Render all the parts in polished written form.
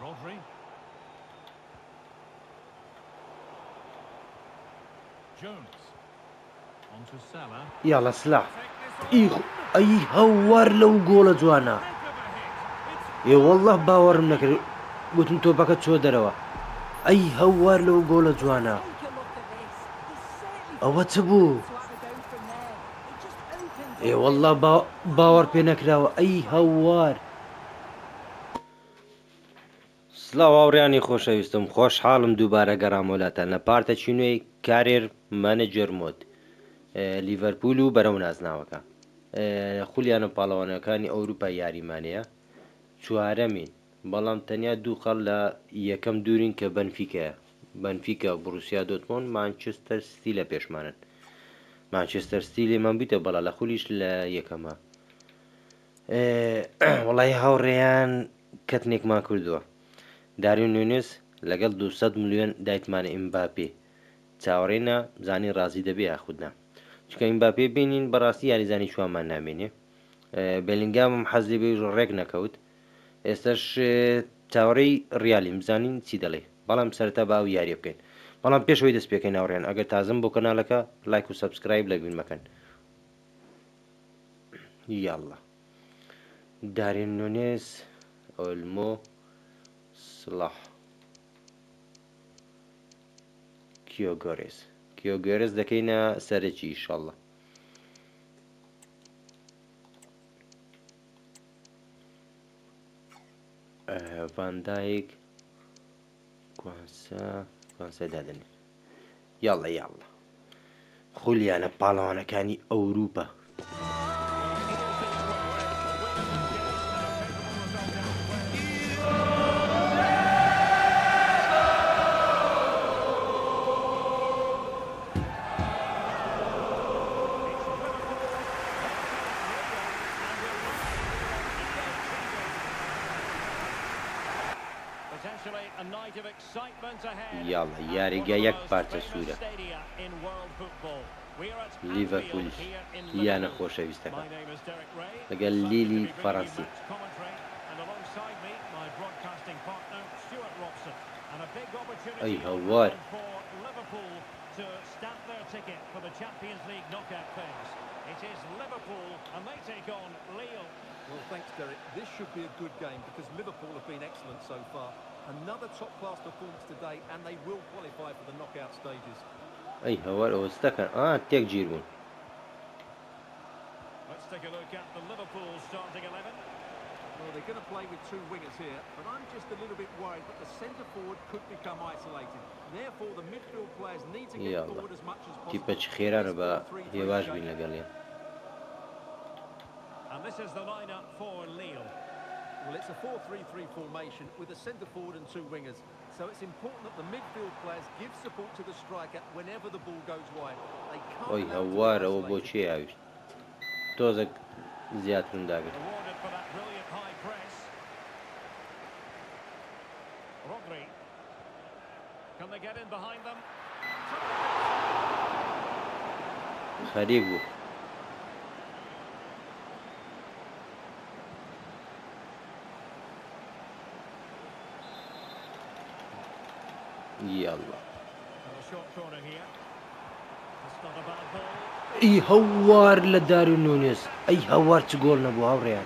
Rodri. Jones. On to Salah. يلا سلاح اي هوار لو جول جوانا اي والله باورم نكر قلت انتو باكا شو دروا اي هوار لو جول جوانا او تبو اي والله باور بينكراوا اي هوار سلااو هاوڕیانی خۆشەویستم خۆشحاڵم دووبارە گەڕامۆلاتان لە پارتێکی نوێی کارێر مانەجەر مۆد لیڤەرپول و بەرەو نازناوەکە خولیانە پاڵەوانەکانی ئەوروپا یاریمانەیە چوارەمین بەڵام تەنیا دوو خەڵ لە یەکەم دوورین کە بەنفیکە بروسیا دۆتمۆن مانچستەر ستی لە پێشمانن مانچستەر ستی لێمان بیتە بەڵا لە خولیش لە یەکەمە وەڵی هاوڕێیان کەتنێکمان کردووە داریون نوێنێس لەگەڵ 200 ملیۆن دایتمانە ئیمباپێ چاوەڕێنە زانی ڕازی دەبێ یاخودنا چکە ئیمباپێ بینین بەڕاستی یاریزانی چوانمان نامێنێ بێلینگامم حەزی بێ ڕێک نەکەوت ئێستاش چاوەڕێی ڕیالیم بزانین چی دەڵێ بەڵام سەرەتا باو یاریە بکەین بەڵام پێشەوەی دەست پێکەی ناوڕێن ئەگەر تازم بۆ کەناڵەکە لایک و سەبسکرایب لە بین مەکەن یاڵڵا دارین نونێس ئۆلمۆ سلاح کیۆگۆرس دەکەینە سەرەکی ئیشەڵڵا ڤاندایک کوانسە دادنێت یاڵڵا خولیانە پاڵەوانەکانی ئەوروپا یاڵڵا یاریگا یەک پارچە سوورە لیڤەرپول یانە خۆشەویستەکە لەگەڵ لیلی فەڕەنسی ئەی هەوار Well, thanks, Derek. This should be a good game because Liverpool have been excellent so far. Another top-class performance today, and they will qualify for the knockout stages. أي هوار أوستكن تيك جيرون. Let's take a look at the Liverpool starting 11. Well, they're going to play with two wingers here, but I'm just a little bit worried that the centre forward could become isolated. Therefore, the midfield players need to get forward as much as possible. كيف خيرانه با هواج بين لقالين. And this is the lineup for Lille. Well, it's a 4-3-3 formation with a centre forward and two wingers. So it's important that the midfield players give support to the striker whenever the ball goes wide. They can't. Oi, هوار أو بوشي عايش. توزك زيادة من داقة. Awarded for that brilliant high press. Rodri. Can they get in behind them? خريبو. يلا اي هوار لداري نونيز اي هوار تقول نبو هاوريان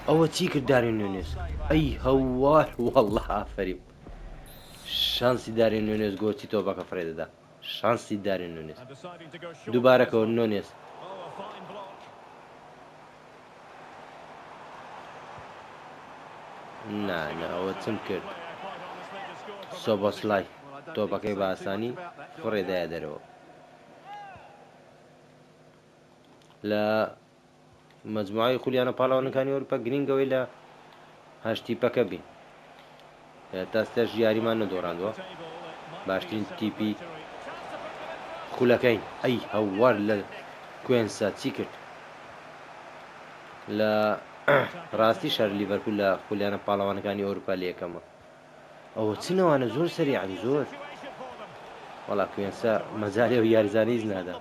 او تيكر داري نونيز اي هوار والله عفريم شانسي داري نونيز قوتي توباك فريد دا شانسي داري نونيز دوباره كون نونيز نا او تمكر سوبوسلاي تۆپەکەی بە ئاسانی فڕێدایە دەرەوە لە مەجموعەی خولیانە پاڵەوانەکانی ئەوروپا گرنگەوەی لە هەشتیپەکە بین تاستێش یاریمان نەدۆڕاندووە باشترین تیپی خولەکەین ئەی هەوار لە کوێنسا چی کرد لە ڕاستی شەر لیڤەرپول لە خولیانە پاڵەوانەکانی ئەوروپا لە یەکەمە ئەوە چنەوانە زۆر سەریعن زۆر وەڵا کوێنسا مەجالی و یاریزانی هیچ نادا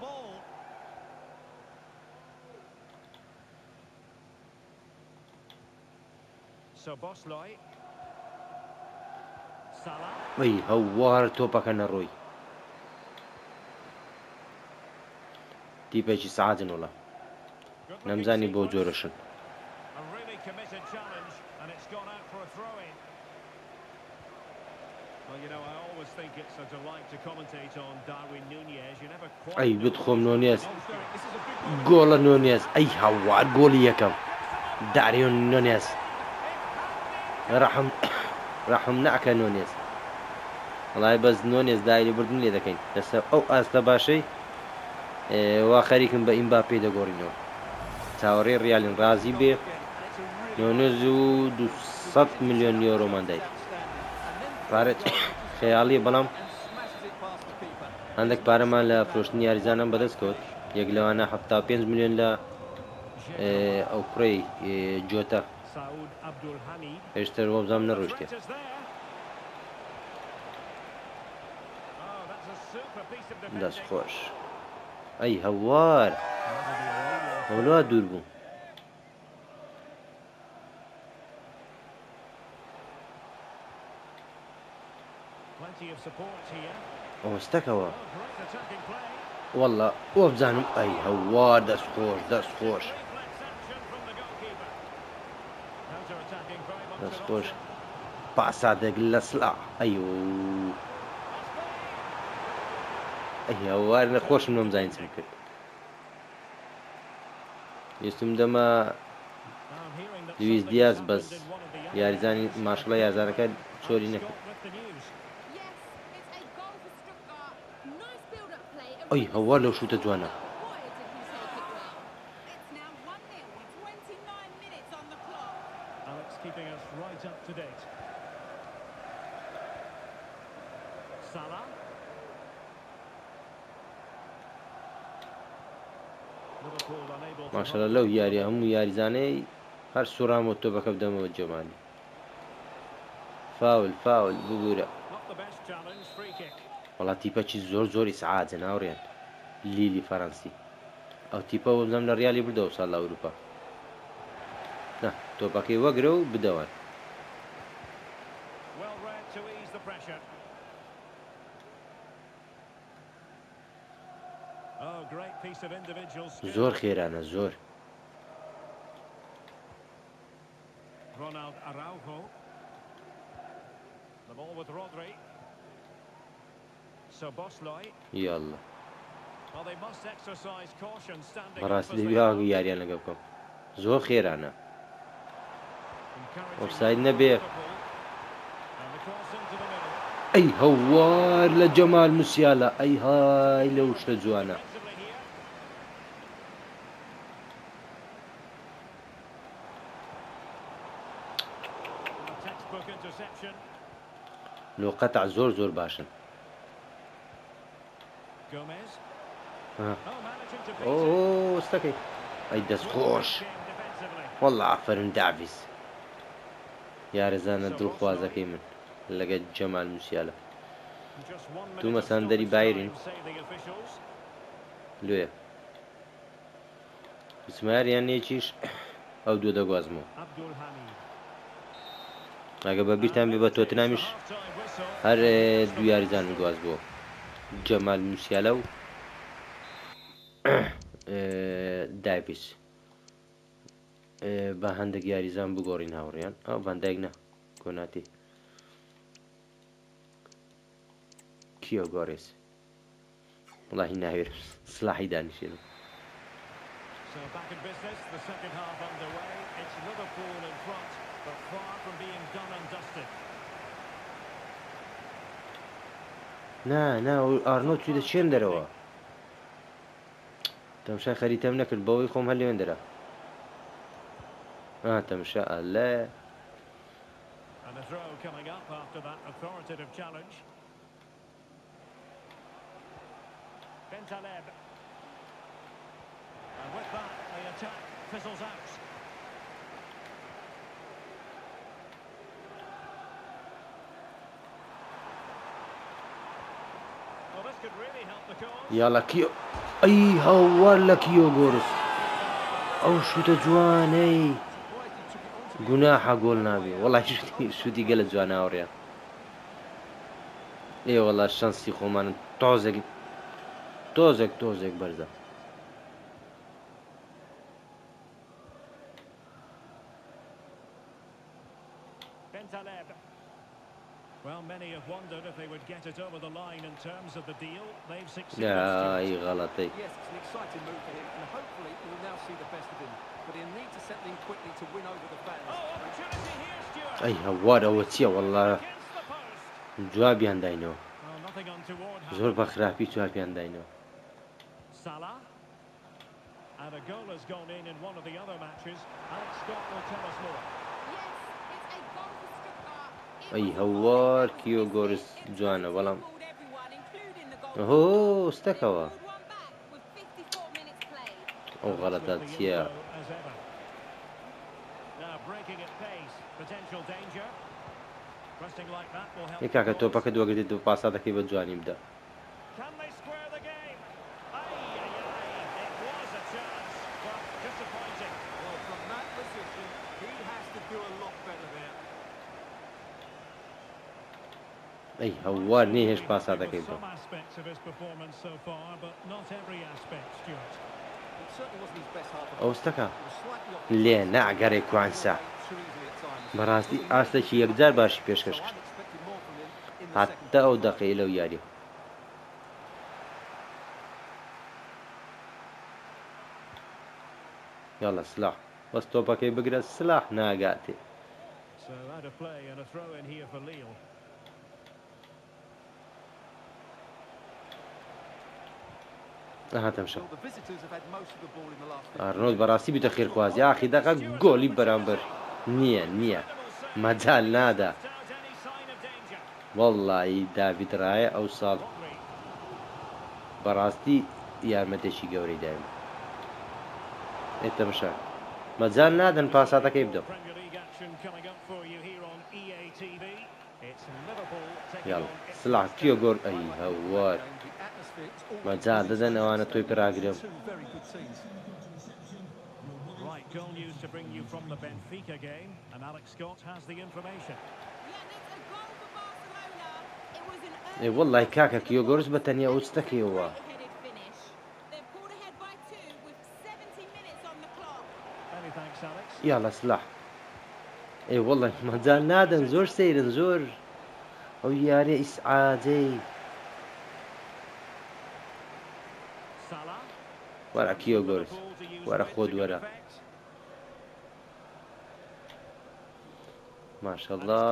Salah. ئەی هەوار تۆپەکە نەڕۆی دیپێکی سەعاتن وڵە Good looking نەمزانی بۆ sequence. جۆرەشن A really committed challenge, and it's gone out for a throw-in. Well, you know, I always think it's a delight to commentate on Darwin Núñez. You never quite ئەی know بتخۆم what نۆنیێز he's up to. This is a big moment. گۆڵە نۆنیێز ئەی هەوار گۆڵی یەکەم داریۆن نۆنیێز ڕەحم ناکە نۆنیێز وەڵای بەس نۆنیێز دایری بردن لێ دەکەین لەسەر ئەو ئاستە باشەی وا خەریکم بە ئیمباپێ دەگۆڕینەوە چاوەڕێی ڕیالین ڕازی بێ نۆنیێز و 200 ملیۆن یۆرۆمان دایت پارێت خەیاڵیە بەڵام هەندێک پارەمان لە فرۆشتنی یاریزانان بەدەست کەوت یەک لەوانە 75 ملیۆن لە ئەو کوڕەی جۆتە Saud Abdulhamid. هێشتر وەبزام نەڕۆشتێ Threat is there. Oh, that's a super piece of defending. دەست خۆش ئەی هەوار هەولوا دوور بوو Plenty of support here. ئەوەستەکەوە Oh, great attacking play. وەڵا وەبزانم ئەی هەوار دەست خۆش دەست خۆش Reflex action from the goalkeeper. Counter-attacking very much دەست an خۆش option. پاسادێک لە سڵا ئەی هەوار نەخۆشم نۆمزانین چم کرد ویستم دەما I'm hearing that لویس something دیاز has بەس happened in one of the یاریزانی ماشڵە یارزانەکە چۆری Got نەکرد with the news. Yes, it's a goal for Stuttgart. Nice build-up play. and ئەی when the هەوار لەو second شوتە جوانە goal, why didn't he take it well? It's now 1-0 with 29 minutes on the clock. Alex keeping us right up to date. Salah. Liverpool unable to ماشەڵە hold لەو on. یاریە هەموو یاریزانەی هەر سوڕامەوە تۆپەکە بدەمەوە جەمالی فاول فاول ببوورە Not the best challenge, free kick. وڵا تیپەکی زۆری سعاتە ناوڕێن لیلی فەڕەنسی ئەو تیپە وەبزەم لە ڕیالی بردەوە ساڵ لە ئەوروپا نا تۆپەکەی وەگرە و بدەوان Well read to ease the pressure. Oh, great piece of individual skill. زۆر خێرانە زۆر Ronald Araujo. The ball with Rodri. Szoboszlai. یاڵڵا Well, they must exercise caution standing up بەڕاستی as they دەبیواگە go. یاریان لەگە بکەم زۆر خێرانە Encouraging offside goal نەبێ. for Liverpool. And the cross into the middle. ئەی هەوار لە جەمال موسیالە ئەی های لەو شتە جوانە Defensively here. A textbook interception. لۆ قەتع زۆر باشن Gomez. ها. Oh, managing to beat it. ئۆ وەستەکەی ئەی دەست خۆش Game defensively. وەڵا ئافرن داڤیس یارەزانە دڵخوازەکەی من لەگە جەمال موسیالە Just 1 minute تو of مەساندەری stoppage بایرین time, say the officials. لێە بسماریانەیەکیش ئەو دوو دەگوازمەوە Abdulhamid. ئەگە بە بیرتان بێ بە تۆتنامیش Half-time whistle. هەر دوو یاریزان گواز بووە جەمال موسیالە و داڤیس بە هەندێک یاریزان بگۆڕین هاوڕێیان ئەو بەندایک نە کۆناتی کیۆ گۆڕێس وڵاهی ناوێرم سلاحی دانیشێنم So back in business, the second half underway. It's Liverpool in front, but far from being done and dusted. نا ئارنۆ توی دەچێن دەرەوە تەمشا خەریتەم نەکرد بەوەی خۆم هەر لێوێن دەرا تەمشا ئەلە And a throw coming up after that authoritative challenge. Bentaleb. And with that, the attack fizzles out. Well, this could really help the cause. یاڵە کیۆ ئەی هەوار لە کیۆ گۆرس ئەو شوتە جوانەی گوناحە گۆڵ نابێ وەڵی شوتی گەلە جوانە هاوڕێیان ئێوەڵا شەنسی خۆمانن تۆزێک بەرزە. Bentaleb. Well, many have wondered if they would get it over the line in terms of the deal. They've succeeded. ئای غەڵەتەی. Yes, it's an exciting move for him, and hopefully we'll now see the best of him. But he'll need to settle in quickly to win over the fans. Oh, opportunity here, Stuart. ئەی هەوار ئەوە چییە وەڵا Against the post. جوابیان داینەوە. Well, nothing untoward زۆر happened. بە خراپی جوابیان داینەوە. Salah. And a goal has gone in one of the other matches. Alex Scott will tell us more. Yes, it's a goal for Stuttgart. It ئەی was a هەوار fine کیۆ effort. گۆرس It was جوانە easy بەڵام for everyone, including the goalkeeper. ئۆهۆ They ستەکەوە. pulled one back with 54 minutes played. ئەو غەڵەتە With the چییە؟ info as ever. Now breaking at pace. Potential danger. Pressing like that will help. ای کاکە the cause. تۆپەکە دووەگەێت و پاسا دەکەی بە جوانی بدە. Can they square the game? It was a chance, but disappointing. Well, from that position, he has to do a lot better there. ئەی هەوار نییە هێش پاسا With دەکەی بە. some aspects of his performance so far, but not every aspect, Stuart. It certainly wasn't his best half of ئەو ستەکە It was slightly off the لێ pace. ناگەڕێ کوانسا. Too easily at times. بەڕاستی ئاستێکی یەکجار باشی So پێشکەش I'm کرد. expecting more from him in the second حتا ئەو half. دەقەی لەو یاری. یاڵە سلاح بەس تۆپەکەی بگرە سلاح ناگاتێ. So out of play and a throw in here for Lille. هاتم شەو. Well, the visitors have had most of the ball in the last 15 ئارنۆت بەڕاستی بیتە خێرخوازی ئاخی دەقە گۆلی بەرامبەر نییە مەجال نادا. Without any sign of danger. وەڵڵی داوید ڕایە ئەو ساڵ Rodri. بەڕاستی یارمەتێکی گەورەی دایم. ئێتەمشە مەجال نادەن پاساتەکەی بدەم. Premier League action coming up for you here on EA TV. It's Liverpool taking یاڵ on Ipswich سلاح کیۆ Town. گۆر ئەی هەوار game. The atmosphere is already مەجال دەدەن ئەوانە تۆی پراگرم. two very good teams. Right, goal news to bring you from the Benfica game, and Alex Scott has the information. Yeah, it's a goal for Barcelona. It was an ئێ early وەڵڵی goal کاکە for کیۆ گۆرس Liverpool. بە تەنیا ئەو It's a ستەکەیەوە. great-headed finish. They've pulled ahead by 2 with 70 minutes on the clock. Many thanks, Alex. یاڵە سلاح ئێ وەڵڵی مەجال نادەن زۆر سەیرن زۆر ئەو یارێ ئیسعاجەی Salah. وەرە کیۆ گۆرس Liverpool to use وەرە width خۆت to good وەرە effect. ماشەڵڵا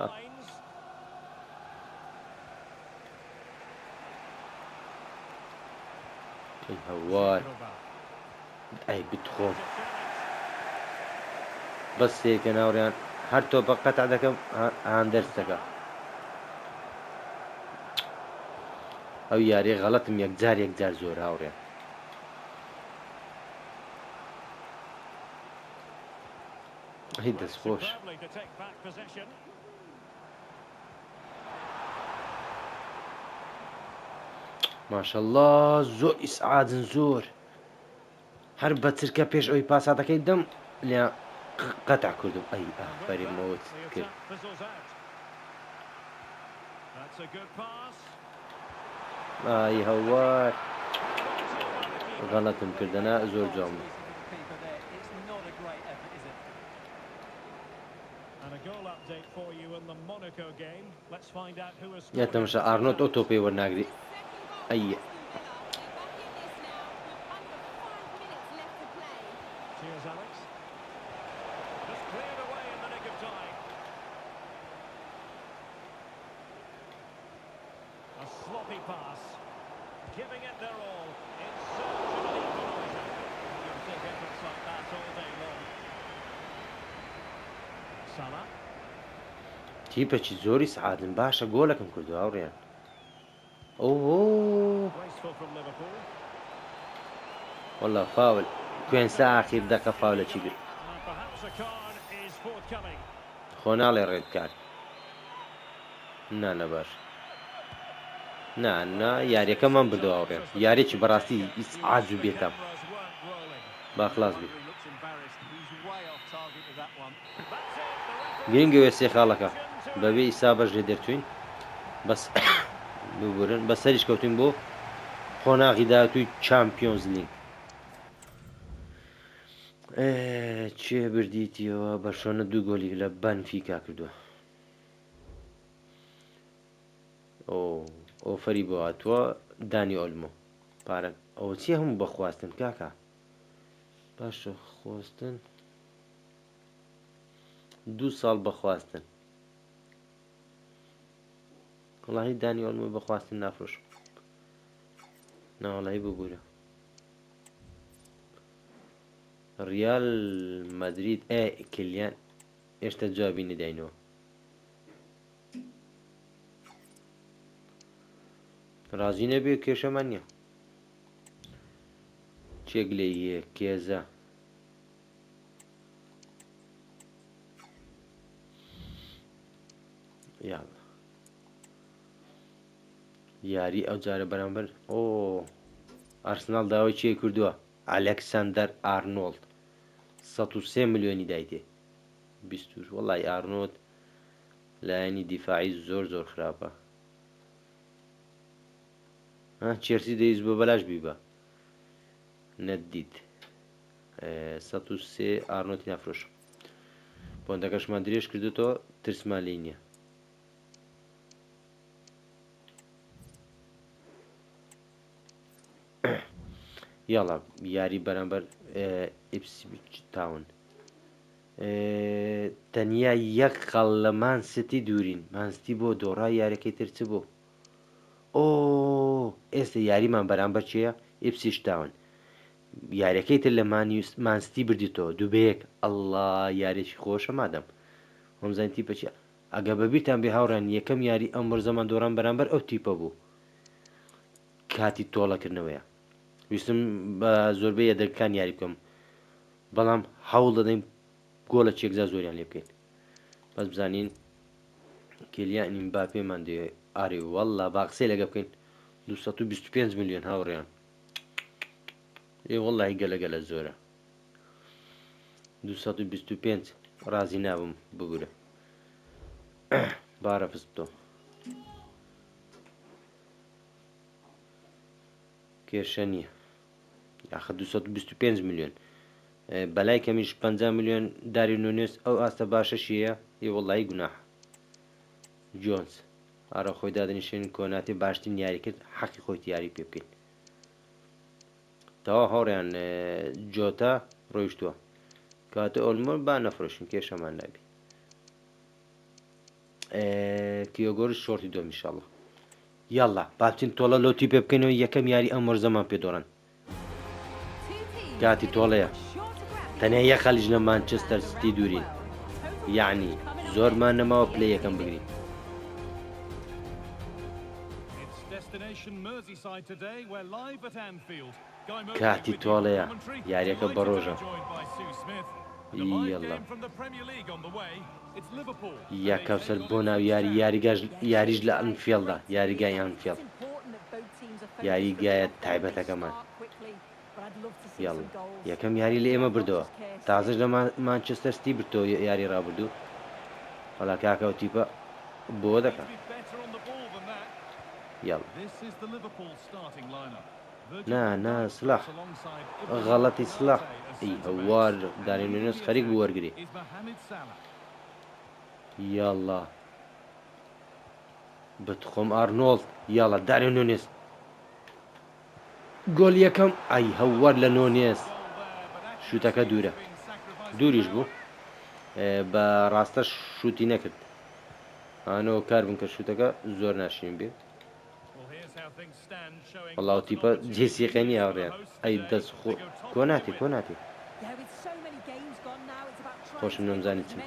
Lines. ئەی هەوار Silva. ئەی بتخۆم Defended. بەس سێکە ناوڕیان هەر تۆپە قەتع دەکەم هاندەرسەکە ئەو یاری غەڵەتم یەکجار زۆر هاوڕێن هی دەستخۆش Superbly to take back possession. ماشەڵڵا زۆر ئیسعاجن زۆر هەر بە چرکە پێش ئەوی پاساتەکەی دەم لێ قەتع کردم ئەی And with ئافەریمەوەت that, the کرد attack fizzles out. That's a good pass. ئای هەوار غەڵەتم کردەنا زۆر جوان بوو. It's not a great effort, is it? And a goal update for you in the Monaco game. Let's find out who has یا scored. تەماشا ئارنۆت ئەو تۆپەی وەرناگری Second goal أي. for Aston Villa. They're back in this now with under 5 minutes left to play. Cheers, Alex. Just cleared away in the nick of time. A sloppy pass. Giving it their all. In search of an equaliser. You'll take efforts like that all day long. Salah. تیپەکی زۆری سعادن باشە گۆلەکەم کردو هاوڕێن ئەوهۆ Wasteful from Liverpool. وەڵا فاول کوێنسا ئاخیر دەکە فاولەکی کرد And perhaps a card is forthcoming. خۆ ناڵێ ڕێت کار نانە باش نا یاریەکەمان بردەوە هاوڕێن یارێکی بەڕاستی ئیسعاج و بێتام Cameras weren't rolling. با خلاص بی He looks embarrassed. He's way off target with that one. That's it. The referee گرنگەوێ سێ خاڵەکە بەبێ ئیسا بەش لێ دەرچوین بەس ببورن بەسەریش کەوتین بۆ قۆناغی داهاتووی چامپیۆنز لیگ. چێ بردیتیەوە بەرشۆنە 2 گۆلی لە بەنفیکا کردووە. ئۆفەری بۆ هاتووە دانی ئۆلمۆ پارە ئەوە چیە هەموو بەخواستن کاکە باشە خۆستن 2 ساڵ بەخواستن وڵی دانی ئۆلمۆ بەخواستن نافرۆش ناوەڵایی ببوورە ریال مەدرید کلیان هێشتا جوابی نەداینەوە ڕازی نەبێ کێشەمان نییە چێک لێ هەیە کێزە یاری ئەو جارە بەرامبەر ئارسناڵ داوای چێ کردووە ئەلێکساندەر ئارنۆڵد 103 ملیۆنی دایتێ 20 وەڵی ئارنۆت لایەنی دیفاعی زۆر خراپە چێرسی دەیست بە بەلاش بیبە نەدیت 103 ئارنۆتی نافرۆش پۆندەکەشمان درێژ کردوتەوە ترسمان لێی نییە یاڵا یاری بەرامبەر ئیپسویچ تاون تەنیا یەک خەڵ لە مانسیتی دوورین مانسیتی بۆ دۆڕای یاریەکەی ترچ بوو ئێستا یاریمان بەرامبەر چیە ئیپسویچ تاون یاریەکەی تر لە مانسیتی بردیتەوە دووبەیەک ئەڵڵا یاریێکی خۆشە مادەم هەمزانی تیپە چیە ئەگە بەبییران بێ هاوڕان یەکەم یاری ئەم بەرزەمان دۆڕان بەرامبەر ئەو تیپە بوو کاتی تۆڵەکردنەوەیە ویستم بە زۆربەی یەدەکان یاری بکەم بەڵام هەوڵ دەدەین گۆڵە چێکجا زۆریان لێ بکەین بەس بزانین کلیان ئیمباپێمان دەوێت ئاری وەڵڵا با قسەی لەگە بکەین 225 ملیۆن هاوڕێیان وەڵڵی گەلەگەلە زۆرە 225 ڕازی نابم بگورە بارەفست تۆ کێشە نییە یاخە 225 ملیۆن بەلای کەمیش 50 ملیۆن داری نونێس ئەو ئاستە باشەشیە وەڵی گوناح جۆنس ئارە خۆی دادنیشێن کۆناتی باشترین یاری کرد حەقی خۆی یاری پێ بکەین تەوا هەوڕیان جۆتا ڕۆیشتووە کاتە ئۆلمۆ با نەفرۆشین کێشەمان نابی کیۆگۆرش شۆرتی دۆم ئینشاڵڵا یاڵڵا باچین تۆڵە لۆتی پێ بکەینەوە یەکەم یاری ئەم وەرزەمان پێ دۆڕن کاتی تۆڵەیە تەنیا یە خەلیژ لە مانچستەر سیتی دوورین یعنی زۆرمان نەماوە پلە یەکەم بگرین کاتی تۆڵەیە یاریەکە بە ڕۆژە یەڵڵا یا کەوسەر بۆ ناو یاریش لە ئەنفیڵدا یاریگای ئەنفیڵد یاریگایە تایبەتەکەمان یاڵ یەکەم یاری لە ئێمە بردەوە تازش لە مانچستەر سیتی بردەوە یاری ڕابردوو وەڵا کاکەوە تیپە بۆ دەکات یاڵ نا سلاح غەڵەتی سلاح هەوار دانێنێنس خەریک بوو وەرگری یاڵڵا بتخۆم ئارنۆڵد یاڵە دارێ نونێس گۆل یەکەم ئەی هەوار لە نۆنێس شوتەکە دووریش بوو بە ڕاستە شوتی نەکرد ئانەوە کار بن کە شوتەکە زۆر ناشین بێت وەڵاو تیپە جێسیقێنی هاوڕێن ئەی دەست کۆناتی خۆشم نەمزانی چم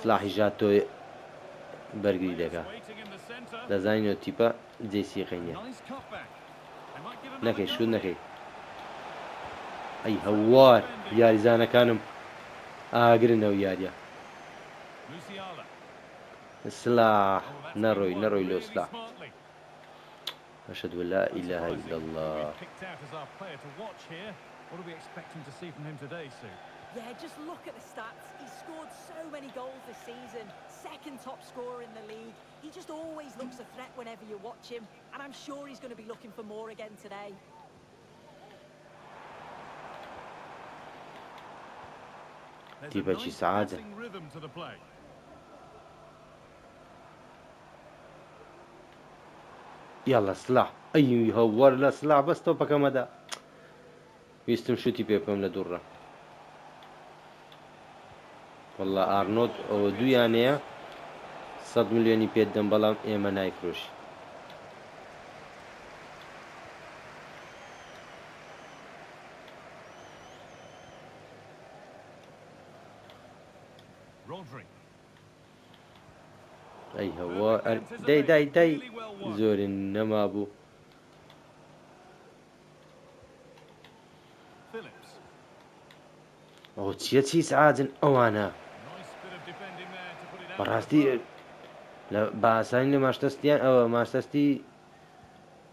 سلاحی ژات تۆ بەرگری دەکا دەزانینەوە تیپە جێسیقێنیە نەکەی شوت نەکەی ئەی هەوار یاریزانەکانم ئاگرنەوە یاریە سلاح نەڕۆی لۆ سلاح أشهد أن لا إله إلا الله Yeah, just look at the stats. He's scored so many goals this season. Second top scorer in the league. He just always looks a threat whenever you watch him. And I'm sure he's going to be looking for more again today. There's a تبقى شي nice سعادة. passing rhythm to the play. يلا سلاح أي هور لا سلاح بس توبك مدى ويستم شوتي بيكم لدورة والله أرنولد أو دو يعني 100 مليوني بيدن بلام إيما نايفروش Rodri. أي هو داي زور إنما أبو Phillips. أو تشي سعادن أوانا Nice bit of defending there to put it out. بەڕاستی لە باسانی لە ماشتەستیان ئەوە ماشتەستی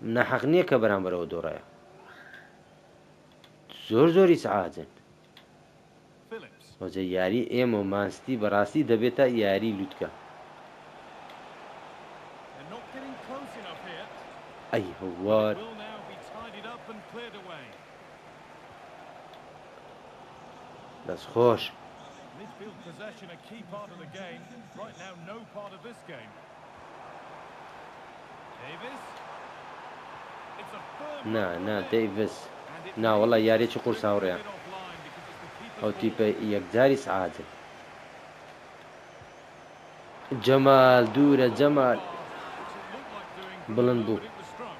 ناحەق نییە کە بەرامبەرەوە دۆڕایە زۆری سعادن Phillips. ئەوجە یاری ئێمە و مانستی بەڕاستی دەبێتە یاری لوتکە They're not getting close enough here. ئەی هەوار Will now be tidied up and cleared away. دەست خۆش Midfield possession a key part of the game. Right now, no part of this game. Davis. It's a firm نا دەیڤس and it نا وەڵا may یاریی قورس just a هاوڕێیان bit offline because it's the keeper's ئەو ball. تیپە یەکجاری سعادن جەمال دوورە جەمال Which it looked like doing بڵند pretty well, بوو but it was struck.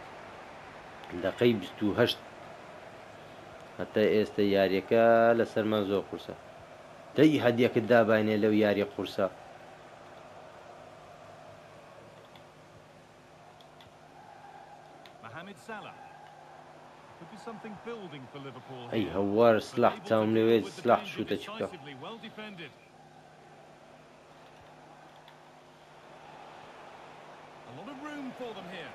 دقەی 28 هەتا ئێستا یاریەکە لەسەرمان زۆر قورسە دەی هەدیەکە دابینێ لەو یاری قورسە Mohamed Salah. Could be something building for Liverpool ئەی here. هەوار But سلاح able to چاوم deal لەوێ with the سلاح danger شوتە چکە decisively, well defended. A lot of room for them here.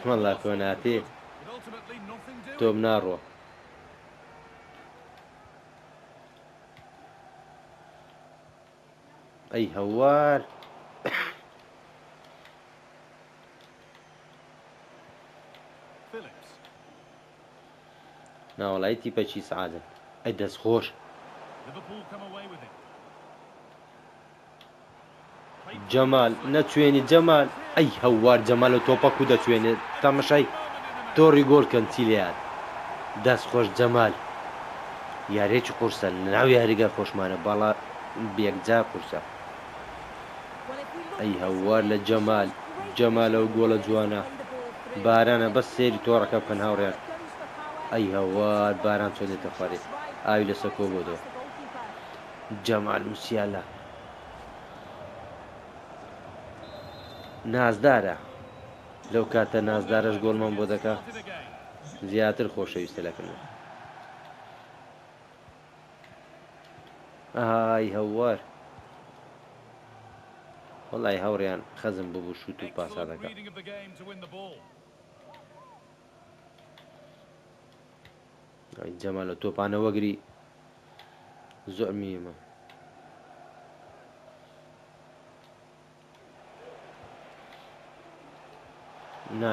والله کۆناتێ But ultimately nothing doing. تۆم ناڕوە ئەی هەوار Phillips. ناوەڵایی تیپەکی سعادن ئەی دەست خۆش Liverpool come away with it. جەمال نەچوێنی جەمال ئەی هەوار جەمال و تۆپەک و دەچوێنێت تەمەشای تۆڕی گۆڵکەن چیلیات دەست خۆش جەمال یارێکی قورسە ناو یاریگە خۆشمانە باڵا بێکجا قورسە Well, if we look ئەی at this هەوار لە game, جەمال it's great جەمالە و گۆڵە to جوانە play the ball through. بارانە بەس سێری تۆڕەکە بکەن هاوڕێن Goes for power. ئەی هەوار باران چۆن دێتە خوارێ ئاوی لە سەکۆ بۆ دۆ Past the goalkeeper. جەمال موسیالە نازدارە لەو کاتە نازدارەش گۆڵمان بۆ دەکا Started again. زیاتر خۆشەویستە لەکردن ئای هەوار وەڵی هەوڕیان خەزم ببوو شوت و پاسا Excellent دەکا reading of the game to win the ball. ئەی جەمالە تۆپانە وەگری زۆر میمە نا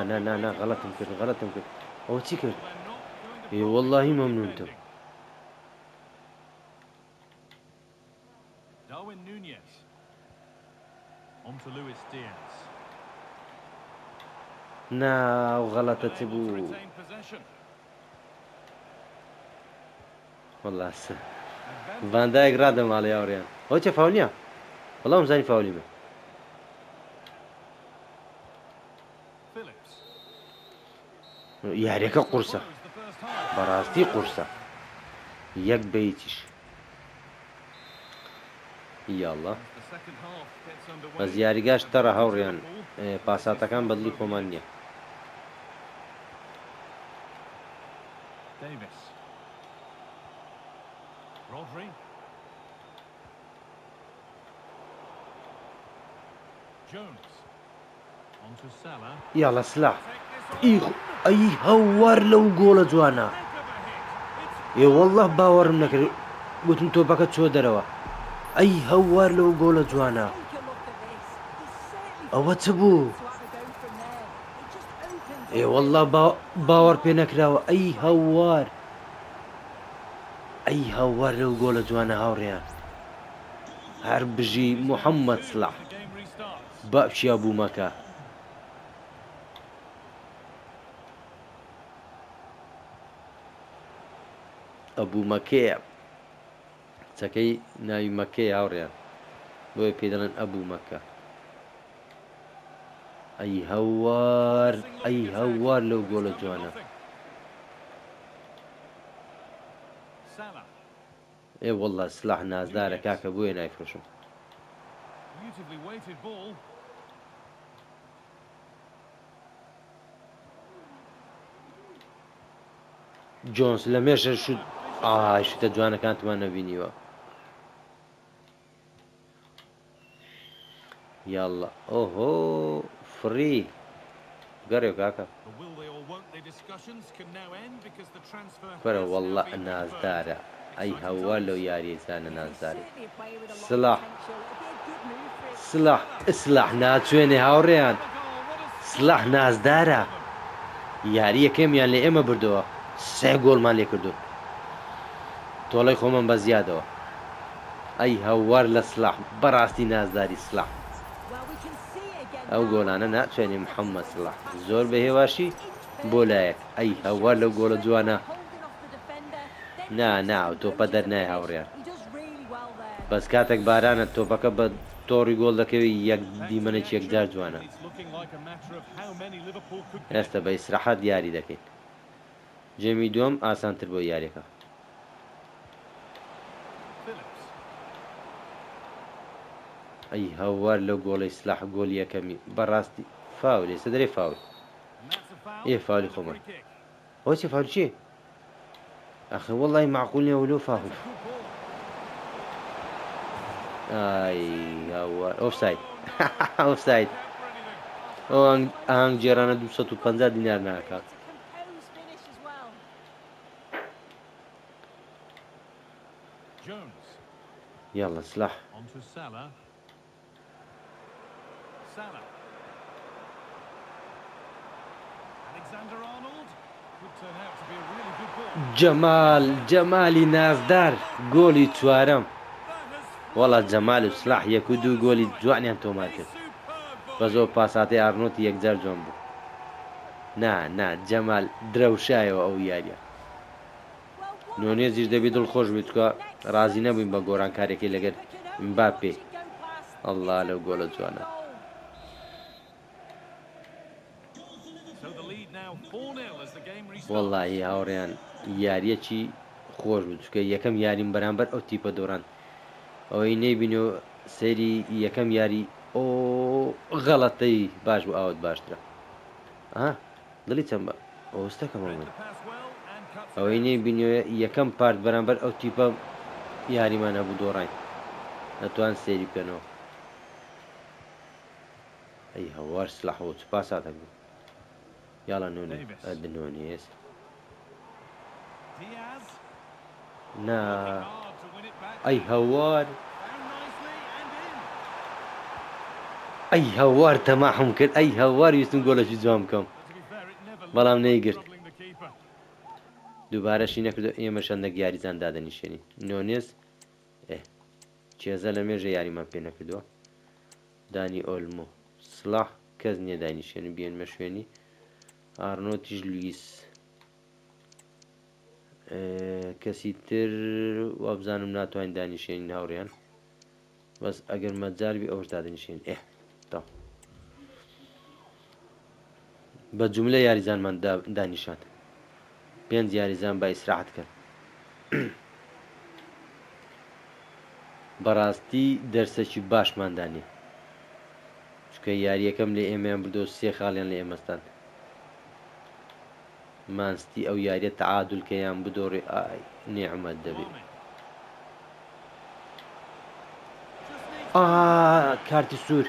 غەڵەتم کرد ئەوە چی کرد They're not going to ئێ profit وەڵڵاهی from مەمنونتم defending. Darwin Núñez. On to Luis Diaz. ناو غەڵەتە چ Unable to بوو retain possession. وەڵا Advantage ڤاندایک ڕادەماڵی هاوڕیان ئەوە چێ فاول نییە وەڵام زانی فاولی بێ Phillips. یاریەکە قورسە Closed the first half. بەڕاستی قورسە یەک بەیتیش یاڵڵا The second half gets underway. بەس یاریگاش تەڕە هاوڕیان Liverpool. پاساتەکان بەدڵی خۆمان نییە Davis. Rodri. Jones. On to Salah. یاڵە سلاح Take this on. ئیخ ئەی هەوار لەو گۆڵە جوانە Heck of a hit. It's ئێ وەڵڵە باوەڕم نەکرد گوتم تۆپەکە چۆ دەرەوە ئەی هەوار لەو گۆڵە جوانە Take a look at this. He's certainly ئەوە چ بوو to have a go from there. It just opens ئێ up وەڵڵە باوەڕ پێ نەکراوە ئەی هەوار ئەی هەوار لەو گۆڵە جوانە هاوڕێیان هەر بژی محەممەد سڵاح the game restarts. باشیا بوومەکە ئەبوو مەکەیە چەکەی ناوی مەکەی هاوڕێیان بۆیە پێ دەڵێن ئەبوو مەکە ئەی هەوار ئەی هەوار لەو گۆڵە جوانە Salah. ئێ وەڵڵە سلاح نازدارە کاکە بۆیە نایفرۆشم Beautifully weighted ball. جۆنس لە مێشە شوت شتە جوانەکانتمان نەبینیوە یاڵڵا ئۆهۆ فڕی گەڕێ کاکە The will they or won't they discussions can now end because the transfer کۆرە has وەڵڵە now been نازدارە confirmed. ئەی هەوار لەو یاریزانە نازدارێ certainly a player with a lot of Salah. potential. It'll be a good move for him. سلاح ئسلاح ناچوێنێ هاوڕێیان The goal, what a سلاح نازدارە یاری یەکەمیان لە ئێمە بردەوە سێ گۆڵمان لێ کردو تۆڵی خۆمان بە زیادەوە ئەی هەوار لە سلاح بەڕاستی نازداری سلاح Well, we can see it again ئەو now. گۆڵانە ناچوێنێ محەممەد سلاح زۆر بە هێواشی بۆ لایەک ئەی هەوار لەو گۆڵە جوانە Holding off the defender, then نا keeps نا it تۆپە close دەرنای to the هاوڕێیان finish. He does really well there. بەس کاتێک بارانە تۆپەکە بە تۆڕی گۆڵ دەکەوی یەک دیمەنێکی یەکجار جوانە It's looking like a matter of how many Liverpool could get. ئێستا بە ئیسراحەت یاری دەکەین جێمی دووەم ئاسانتر بۆ یاریەکە Phillips. ئەی هەوار لەو گۆڵی سلاح گۆل یەکەمی بەڕاستی فاولی سەدرێ فاول And that's a foul. إيه، فاولي and a خمر. free kick. ئەوچی فاول چی ئەخی وەڵی معقول نییە ولو فاول Good ball. ئای هەوار ئۆفساید ئۆفساید Out for anything. ئەو ئاهەنگ جێرانە 250 دینار ناکات It's a composed finish as well. Jones. یاڵە سلاح On to Salah. Salah. Alexander-Arnold. Could turn out to be a really good ball. جەمالی نازدار گۆلی چوارەم That has وەڵا جەمال و سلاح یەک و دوو گۆلی جوانیان تۆمار کرد superb بە زۆر پاساتی ئارنۆتی یەکجار جوان بوو نا جەمال درەوشایەوە ئەو یاریە Well, what نۆنێزیش دەبێت دڵخۆش بیت کە ڕازی نەبووین بە گۆڕانکارێکی لەگەر مباپێ ئەڵڵا لەو گۆڵە جوانە So the lead now 4-0 as the game restarts. وەڵڵاهی هاوڕێیان یاریەکی خۆش بوو چکە یەکەم یاریم بەرامبەر ئەو تیپە دۆڕان ئەوەی نەیبینەوە سەیری یەکەم یاری ئۆ غەڵەتەی باش بوو ئاوت باشترە دڵی چەند بە ئەوستەکەمە Read من the pass well and cuts it ئەوەی out. نەیبینەوە یەکەم پارت بەرامبەر ئەو تیپە یاریمان هەبوو دۆڕین نەتوان سەیری بکەنەوە ئەی هەوار سلاحەوە چ پاساتە بوو یاڵە نۆنێ Davis. نۆنێس Diaz. نا Hard to win it back. ئەی هەوار Found nicely and in. ئەی هەوار تەماحم کرد ئەی هەوار ویستم گۆڵەشی جوان بکەم But to be fair, it never بەڵام looked نەیگرت troubling the keeper. دووبارەشی نەکردو ئێمە شەندەک یاریزان دادەنیشێنی نۆنێس چێزە لە مێژە یاریمان پێ نەکردووە دانی ئۆلمۆ سلاح کەس نییە دانیشێنی بێنمە شوێنی ئارنۆتیش لویس کەسی تر وابزانم ناتوانین دانیشێنی هاوڕێیان بەس ئەگەر مەجاربی ئەوش دادەنیشێن تا بە جوملە یاریزانمان دانیشان 5 یاریزان با ئیسراحەت کرد بەڕاستی دەرسێکی باشماندانی چکە یاریەکەم لە ئێمەیان بردۆ 3 خاڵیان لە ئێمەستان مانستی ئەو یاریە تەعادولکەیان بدۆڕێ ئای نێعمەت دەبێت Mohamed. کارتی سوور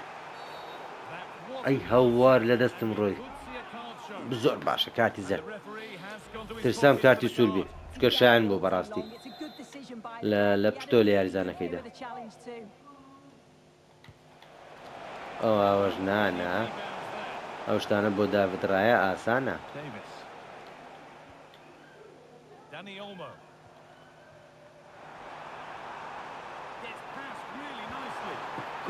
That was ئەی هەوار لە دەستم ڕۆی could see a card shown. زۆر باشە کاتی The زەر referee has gone to his ترسام full کارتی yellow سووربی card. چکە شایان بۆ بەڕاستی It's a good decision by لە the پشتۆ لە یاریزانەکەیدا the challenge too. ئەو ئاوەش نانە ئەو شتانە بۆ داوتڕایە ئاسانە Davis. Dani Olmo. Gets past really nicely.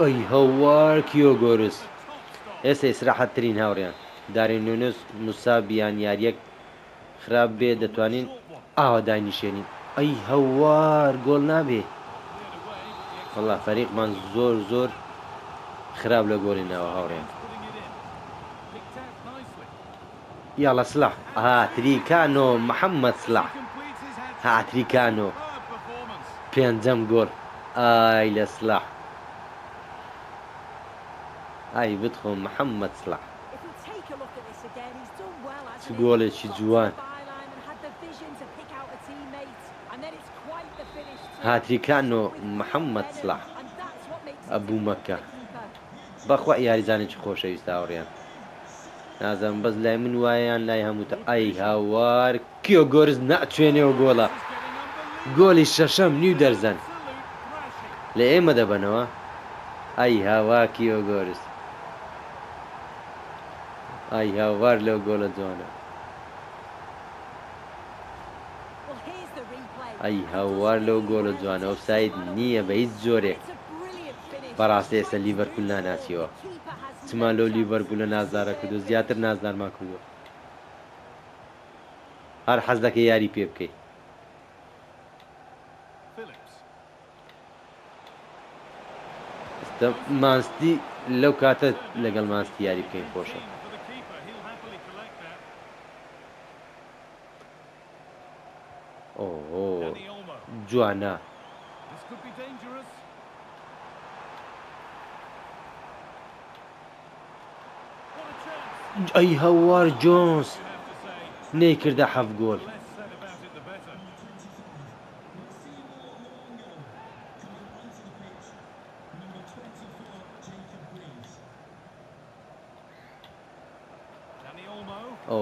ئەی هەوار کیۆ گۆرس The top stop. ئێستا ئیسراحەتترین هاوڕیان دارین نونس موسابیان یاریەک خراپ بێ دەتوانین Short one. ئاوا داینیشێنین ئەی هەوار گۆڵ نابێ Cleared away, but the وەڵا فەریقمان زۆر خراپ لە گۆڵی ناوە هاوڕێن putting it in. Picked out nicely. یاڵە سلاح هاتریکانۆ محەممەد سلاح He completes his hat-trick. هاتریکانۆ Superb performance. پێنجەم گۆڵ ئای لە سلاح ئای بتخۆم محەممەد سلاح If we take a look at this again, he's done well, hasn't he? گۆڵێکی Got to جوان the byline and had the vision to pick out a teammate, and then it's quite the finish too. هاتریکانۆ With real محەممەد venom, سلاح and that's what makes it ئەبوو difficult مەکە for the keeper. بەخوا یاریزانێکی خۆشەویستە هاوڕێیان نازانم بەس لای من وایەیان لای هەمووتە ئەی هاوار کیۆ گۆرز ناچوێنێەوە گۆڵە This is getting unbelievable. گۆڵی شەشەم نیو دەرزەن Absolute thrashing. لە ئێمە دەبنەوە ئەی هاوا کیۆ گۆرز ئەی هاوار لەو گۆڵە جوانە Well, here's the replay. ئەی هاوار لەو گۆڵە جوانە ئۆفساید نییە بە هیچ زۆرێک It's a brilliant finish. بەڕاستی ئێستا لیڤەرپول ناناسیەوە Keeper has چما no لەو chance لیڤەرپولە to نازدارە save کردو it. زیاتر نازدارمان کردووە هەر حەز دەکەی یاری پێ بکەیت Phillips. ئێستا مانستی لەو کاتە لەگەڵ مانستی یاری بکەین خۆشە For the keeper, he'll happily collect that. ئۆ Dani Olmo. جوانە This could be dangerous. What a chance. ئەی هەوار جۆنس You have to say. نەیکردە حەف گۆڵ Less said about it, the better. Dani Olmo. ئۆ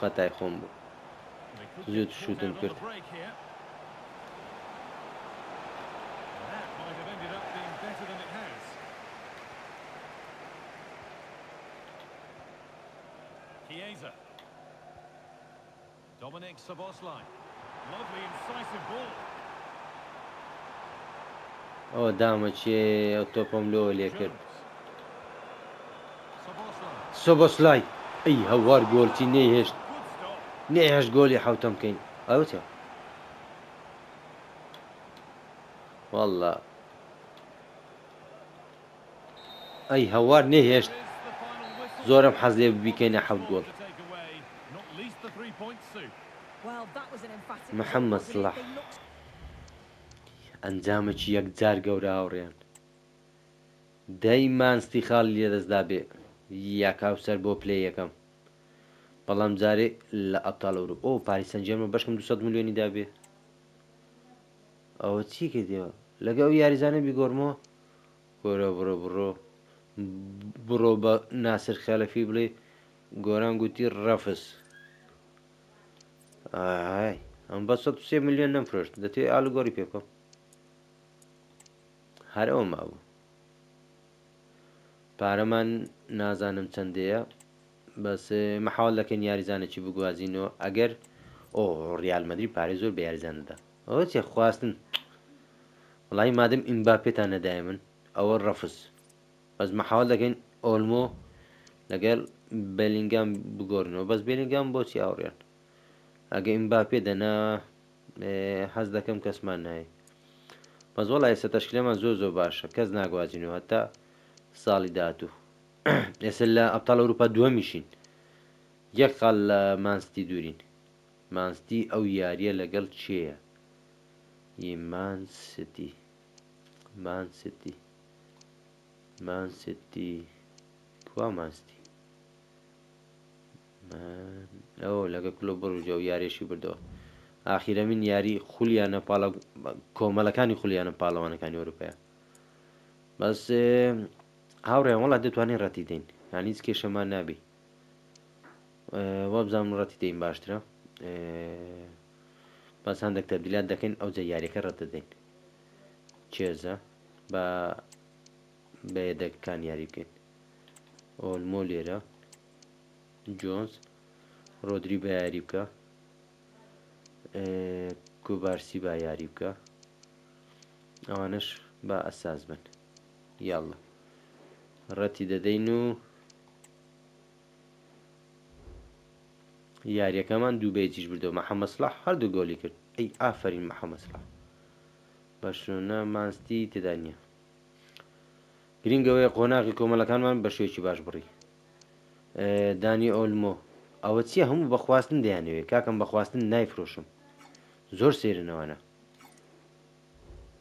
خەتای خۆم بوو They could زود get شوتم caught out on کرد the break here. That might have ended up being better than it has. Chiesa. Dominic Szoboszlai. Lovely incisive ball. ئەوە دامە چێ ئەو تۆپەم لۆ لێ کرد Jones. Szoboszlai. سۆبۆسلای ئەی هەوار گۆڵچی نەیهێشت Good stop. نەیهێشت گۆڵی حوتەم بکەین ئەوتە وەڵا ئەی هەوار نەیهێشت There's the final whistle. زۆرم حەز لێ بکەینە حەوت گۆڵ To take away, not least the 3 points soon. Well, that was an emphatic Mohamed result, wasn't it? Salah. They looked ئەنجامێکی یەکجار گەورە هاوڕێیان دەی مانستی خاڵی لێدەستدا بێ یا کاوسەر بۆ پلەی یەکەم بەڵام جارێ لە ئەبتاڵ ئەوروپ ئەو پاریس سەن ژێرمن بەشکم 200 میلیۆنی دابێ ئەوە چی کردیەوە لەگە ئەو یاریزانە بیگۆڕمەوە گۆرە بڕۆ بە ناسر خەلەفی بڵێ گۆران گوتی ڕەفس ئای ئەم بە 103 میلیۆن نەمفرۆشت دەتوێت ئالوگۆڕی پێ بکەم هەر ئەوە مابوو پارەمان نازانم چەندەیە بەس مەحاڵ دەکەین یاریزانێکی بگوازینەوە ئەگەر ئۆ ڕیال مەدرید پارەی زۆر بە یاریزانەدا ئەوە چێ خواستن وڵی مادەم ئیمباپێتان نەدایە من ئەوە ڕەفس بەس مەحاڵ دەکەین ئۆلمۆ لەگەڵ بێلینگام بگۆڕنەوە بەس بێلینگام بۆچی ئاوڕێن ئەگە ئیمباپێ دەنا حەز دەکەم کەسمان نایە بەس وەڵی ئێستا تەشکیلەمان زۆر باشە کەس ناگوازینەوە هەتا ساڵی داهاتوو ئێستا لە ئەبتاڵ ئەوروپا دووەمیشین یەک خاڵ لە مانستی دوورین مانستی ئەو یاریە لەگەڵ چێیە مانستی کوا مانستی ئەو لەگە کلۆ بڕوجە و یاریشی بردەوە ئاخیرە من یاری خولیانە پاڵە کۆمەلەکانی خولیانە پاڵەوانەکانی ئەوروپایە بەس هاوڕێیان وڵات دەتوانین ڕەتی دەین یان هیچ کێشەمان نابی وە بزانم ڕەتی دەین باشترە بەس هەندێک تەبدیلات دەکەین ئەو جە یاریەکە ڕەت دەدەین چێزە بە بەیەدەکان یاری بکەین ئۆلمۆ لێرە جۆنس ڕۆدری بە یاری بکە کوبارسی با یاری بکە ئەوانش بە ئەساس بن یاڵە ڕەتی دەدەین و یاریەکەمان دوو بەیەکیش بردەوە محەممەد سڵاح هەردوو گۆلی کرد ئەی ئافرین محەممەد سڵاح بەشونە مانستی تێدا نییە گرنگەوەی قۆناغی کۆمەڵەکانمان بە شێوکی باش بڕی دانی ئۆلمۆ ئەوە چییە هەموو بەخواستن دەیانەوێت کاکەم بەخواستن نایفرۆشم زۆر سێرنەوەنە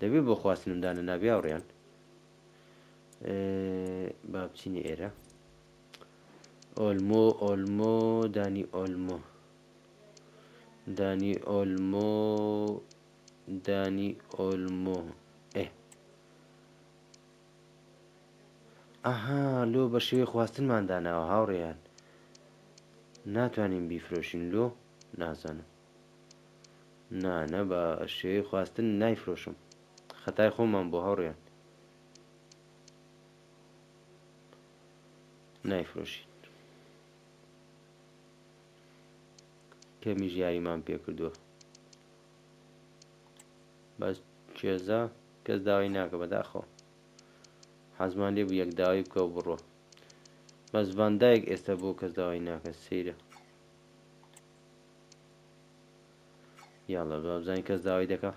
دەبێت بۆ خواستنمدانە نابێ ئەوڕێیان با بچینی ئێرە ئۆلمۆ دانی ئۆلمۆ ئەها لۆ بە شێوەی خواستنمان داناوە هاوڕێیان ناتوانین بیفرۆشین لۆ نازانم نانە بە شێوەی خواستن نایفرۆشم خەتای خۆمان بۆ هاوڕێیان نایفرۆشین کەمیش یاریمان پێ کردووە بەس چێزە کەس داوای ناکە بەداخەوە حەزمان لێ بوو یەک داوای بکە و بڕۆ بەس ڤاندایک ئێستا بۆ کەس داوای ناکە سەیرە یاڵە بزانین کەس داوای دەکە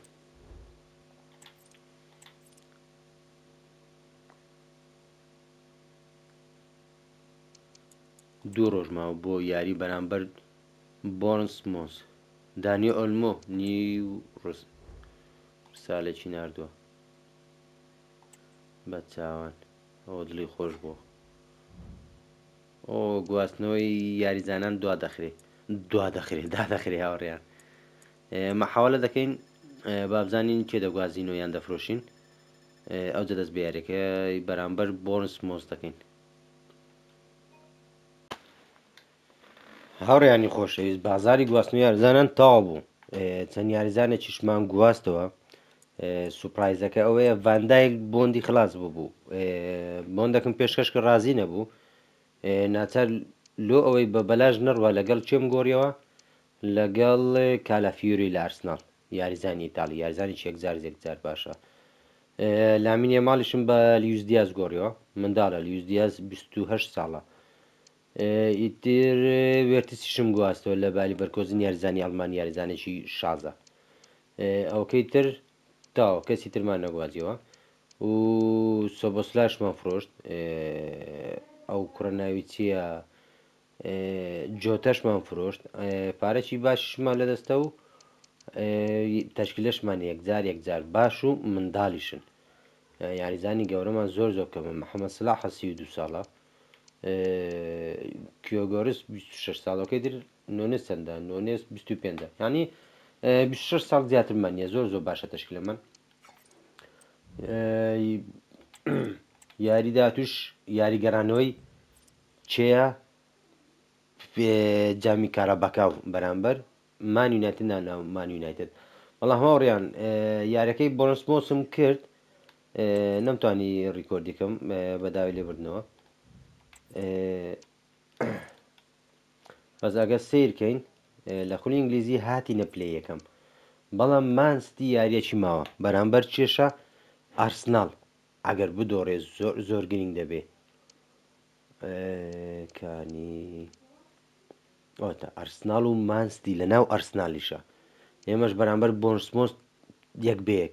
دوو ڕۆژ ماوە بۆ یاری بەرامبەر بۆرنسمۆس دانی ئۆلمۆ نیو سالێکی ناردووە بە چاوان ئەوە دڵی خۆش بووە ئۆ گواستنەوەی یاریزانان دادەخرێ هاوڕێیان مەحاوەلە دەکەین بابزانین کێ دەگوازین و یان دەفرۆشین ئەو جە دەست بە یاریەکەی بەرامبەر بۆرنسمۆس دەکەین هاوڕێیانی خۆشەویست بازاری گواستنەوەی یاریزانان تەواو بوو چەند یاریزانێکیشمان گواستەوە سوپرایزەکە ئەوەیە ڤاندایک بۆندی خلاص بوو بۆندەکەم پێشکەش کە ڕازی نەبوو ناچار لۆ ئەوەی بە بەلاژ نەڕوە لەگەڵ چێم گۆڕیەوە لەگەڵ کالافیوری لە ئارسناڵ یاریزانی ئیتاڵی یاریزانی یەکجار باشە لامینێ ماڵیشم بە لیوس دیاز گۆڕیەوە منداڵە لیوس دیاز 28 ساڵە ئیتر وێرتسیشم گواستەوە لە بالی بەرکۆزن یاریزانی ئەڵمان یاریزانێکی شازە ئەوکەی تر تاوە کەسی ترمان نەگوازیەوە و سۆبۆسلاشمان فرۆشت ئەو کوڕە ناوی چییە جۆتەشمان فرۆشت پارەی باشمان لەدەستە و تەشکیلەشمان یەکجار باش و منداڵیشن یاریزانی گەورەمان زۆر کەمە محەممەد سڵاح 32 ساڵە کیۆگۆرس 26 ساڵەکەی در نۆنێس چەندە نۆنێس 25 ینی 26 ساڵ زیاترمان نیە زۆر باشە تەشکیلە من یاری داهاتووش یاریگەڕانەوەی چێە جامی کارەباکاو بەرامبەر مان یونایتد ناناو مان یونایتد بەڵام هاوڕێیان یاریەکەی بۆرنسمۆسم کرد نەمتوانی ڕیکۆردیکەم بەداوی لێبردنەوە بەس ئەگە سیرکەین لە خولی ئینگلیزی هاتی نەپلێ یەکەم بەڵام مانستی یاریەکی ماوە بەرامبەر چێشە ئارسناڵ ئەگەر بدۆڕێ زۆر گرنگ دەبێ کانی ئۆتە ئەرسناڵ و مانستی لە ناو ئەرسنالیشە ئێمەش بەرامبەر بۆرنسمۆس یەک بەیەک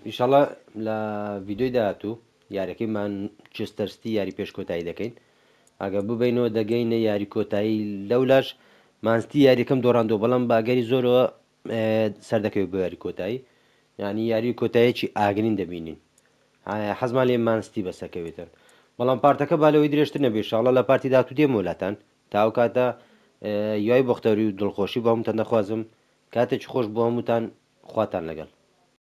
ئینشاڵڵا لە ڤیدۆی داهاتوو یاریەکەی مانچستەر یاری پێش کۆتایی دەکەین ئەگە ببینەوە دەگەینە یاری کۆتایی لەولاش مانستی یاریەکەم دۆڕاندۆ بەڵام باگەری زۆرەوە سەردەکەوێت بۆ یاری کۆتایی ینی یاری کۆتاییەکی ئاگرین دەبینین حەزمان لێ مانستی بەسەکەوێتن بەڵام پارتەکە بالەوەی درێژتر نەبێ ئینشاڵڵا لە پارتی داهاتوو دێم وڵاتان تاو کاتە یای بەختەوری و دڵخۆشی بۆ هەمووتان دەخوازم کاتێکی خۆش بۆ هەمووتان خواتان لەگەڵ